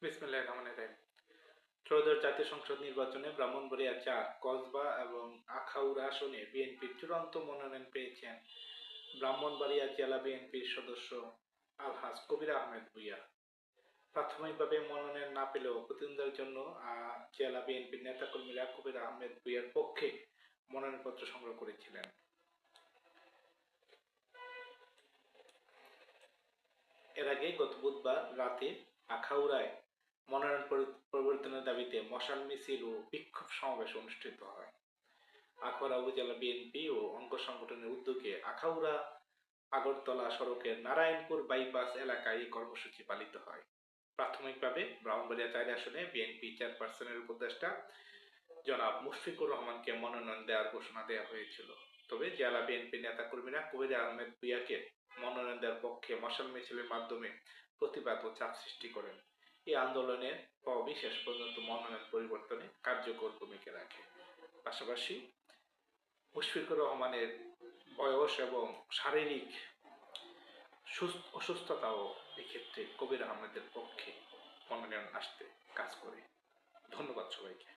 বিসমিল্লাহির রহমানির রহিম। ত্রয়োদশ জাতীয় সংসদ নির্বাচনে ব্রাহ্মণবাড়িয়া ৪, কসবা এবং আখাউড়া আসনে বিএনপির চূড়ান্ত মনোনয়ন পেয়েছেন ব্রাহ্মণবাড়িয়া জেলা বিএনপির সদস্য আলহাজ কবির আহমেদ ভূঁইয়া। প্রাথমিকভাবে মনোনয়ন না পেলেও প্রতিদ্বন্দ্বিতার জন্য জেলা বিএনপির নেতাকর্মীরা কবির আহমেদ ভূঁইয়ার পক্ষে মনোনয়নপত্র সংগ্রহ করেছিলেন। এর আগে গত বুধবার রাতে আখাউড়ায় মনোনয়ন পরিবর্তনের দাবিতে মশাল মিছিল ও বিক্ষোভ সমাবেশ অনুষ্ঠিত হয়। আখাউড়া উপজেলা বিএনপি ও অঙ্গ সংগঠনের উদ্যোগে আখাউড়া আগরতলা সড়কের নারায়ণপুর বাইপাস এলাকায় এই কর্মসূচি পালিত হয়। প্রাথমিকভাবে ব্রাহ্মণবাড়িয়া ৪ আসনে বিএনপি চেয়ারপারসনের উপদেষ্টা জনাব মুশফিকুর রহমানকে মনোনয়ন দেওয়ার ঘোষণা দেওয়া হয়েছিল। তবে জেলা বিএনপি নেতাকর্মীরা কবির আহমেদ ভূঁইয়াকে মনোনয়ন দেওয়ার পক্ষে মশাল মিছিলের মাধ্যমে প্রতিবাদ ও চাপ সৃষ্টি করেন। এই আন্দোলনের প্রভাবই শেষ পর্যন্ত মনোনয়ন পরিবর্তনে কার্যকর ভূমিকা রাখে। পাশাপাশি মুশফিকুর রহমানের বয়স এবং শারীরিক অসুস্থতাও এক্ষেত্রে কবির আহমেদের পক্ষে মনোনয়ন আসতে কাজ করে। ধন্যবাদ সবাইকে।